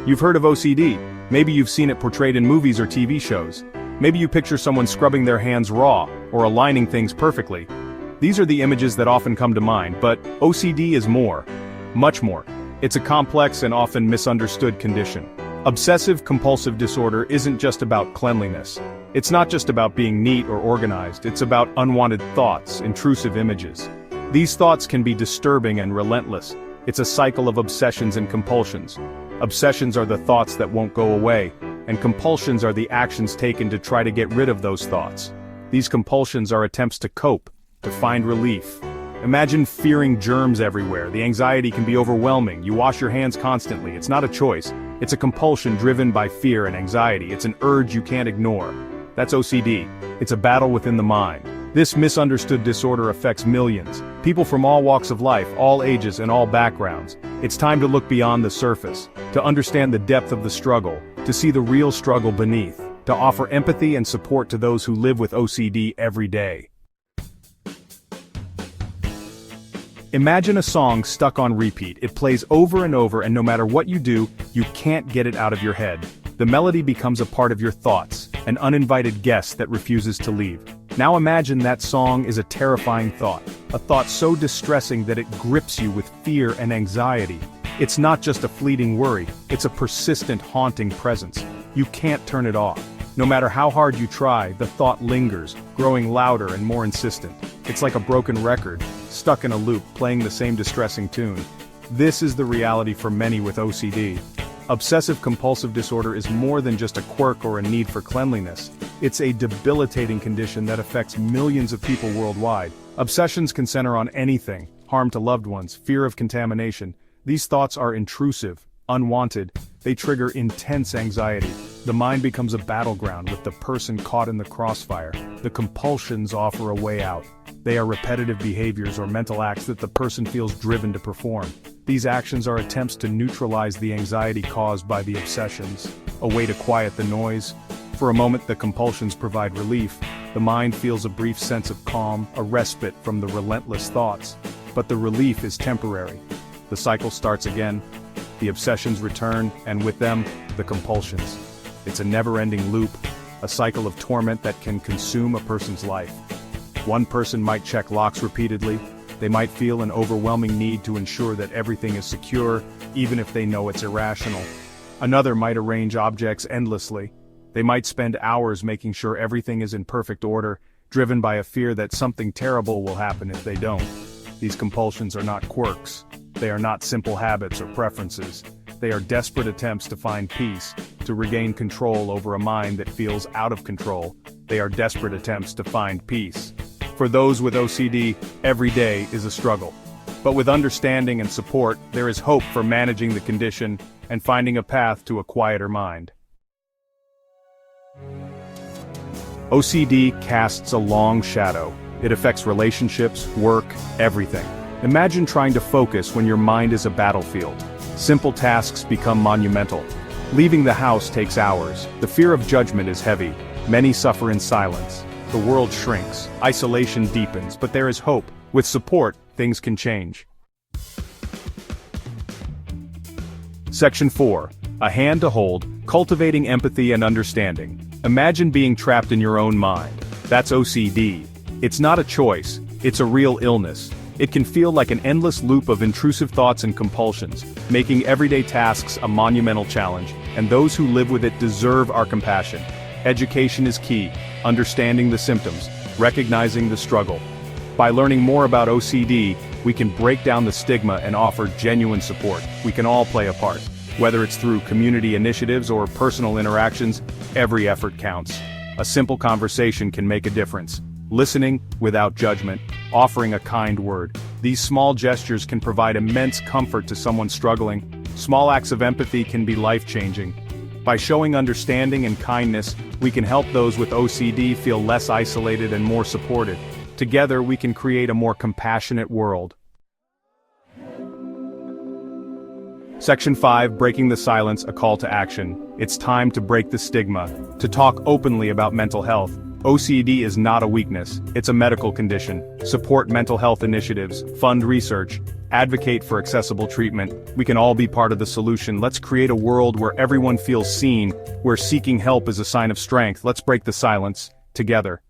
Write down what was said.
You've heard of OCD. Maybe you've seen it portrayed in movies or TV shows. Maybe you picture someone scrubbing their hands raw, or aligning things perfectly. These are the images that often come to mind, but OCD is more. Much more. It's a complex and often misunderstood condition. Obsessive-compulsive disorder isn't just about cleanliness. It's not just about being neat or organized, it's about unwanted thoughts, intrusive images. These thoughts can be disturbing and relentless. It's a cycle of obsessions and compulsions. Obsessions are the thoughts that won't go away, and compulsions are the actions taken to try to get rid of those thoughts. These compulsions are attempts to cope, to find relief. Imagine fearing germs everywhere. The anxiety can be overwhelming. You wash your hands constantly. It's not a choice. It's a compulsion driven by fear and anxiety. It's an urge you can't ignore. That's OCD. It's a battle within the mind. This misunderstood disorder affects millions. People from all walks of life, all ages and all backgrounds. It's time to look beyond the surface, to understand the depth of the struggle, to see the real struggle beneath, to offer empathy and support to those who live with OCD every day. Imagine a song stuck on repeat. It plays over and over, and no matter what you do, you can't get it out of your head. The melody becomes a part of your thoughts, an uninvited guest that refuses to leave. Now imagine that song is a terrifying thought, a thought so distressing that it grips you with fear and anxiety. It's not just a fleeting worry, it's a persistent, haunting presence. You can't turn it off. No matter how hard you try, the thought lingers, growing louder and more insistent. It's like a broken record, stuck in a loop, playing the same distressing tune. This is the reality for many with OCD. Obsessive-compulsive disorder is more than just a quirk or a need for cleanliness. It's a debilitating condition that affects millions of people worldwide. Obsessions can center on anything: harm to loved ones, fear of contamination. These thoughts are intrusive, unwanted. They trigger intense anxiety. The mind becomes a battleground with the person caught in the crossfire. The compulsions offer a way out. They are repetitive behaviors or mental acts that the person feels driven to perform. These actions are attempts to neutralize the anxiety caused by the obsessions, a way to quiet the noise. For a moment, the compulsions provide relief. The mind feels a brief sense of calm, a respite from the relentless thoughts. But the relief is temporary. The cycle starts again. The obsessions return, and with them, the compulsions. It's a never-ending loop, a cycle of torment that can consume a person's life. One person might check locks repeatedly. They might feel an overwhelming need to ensure that everything is secure, even if they know it's irrational. Another might arrange objects endlessly. They might spend hours making sure everything is in perfect order, driven by a fear that something terrible will happen if they don't. These compulsions are not quirks. They are not simple habits or preferences. They are desperate attempts to find peace, to regain control over a mind that feels out of control. They are desperate attempts to find peace. For those with OCD, every day is a struggle. But with understanding and support, there is hope for managing the condition and finding a path to a quieter mind. OCD casts a long shadow. It affects relationships, work, everything. Imagine trying to focus when your mind is a battlefield. Simple tasks become monumental. Leaving the house takes hours. The fear of judgment is heavy. Many suffer in silence. The world shrinks. Isolation deepens, but there is hope. With support, things can change. Section 4. A hand to hold, cultivating empathy and understanding. Imagine being trapped in your own mind. That's OCD. It's not a choice, it's a real illness. It can feel like an endless loop of intrusive thoughts and compulsions, making everyday tasks a monumental challenge, and those who live with it deserve our compassion. Education is key, understanding the symptoms, recognizing the struggle. By learning more about OCD, we can break down the stigma and offer genuine support. We can all play a part. Whether it's through community initiatives or personal interactions, every effort counts. A simple conversation can make a difference. Listening, without judgment, offering a kind word. These small gestures can provide immense comfort to someone struggling. Small acts of empathy can be life-changing. By showing understanding and kindness, we can help those with OCD feel less isolated and more supported. Together, we can create a more compassionate world. Section 5, Breaking the Silence, a call to action. It's time to break the stigma, to talk openly about mental health. OCD is not a weakness, it's a medical condition. Support mental health initiatives, fund research, advocate for accessible treatment. We can all be part of the solution. Let's create a world where everyone feels seen, where seeking help is a sign of strength. Let's break the silence, together.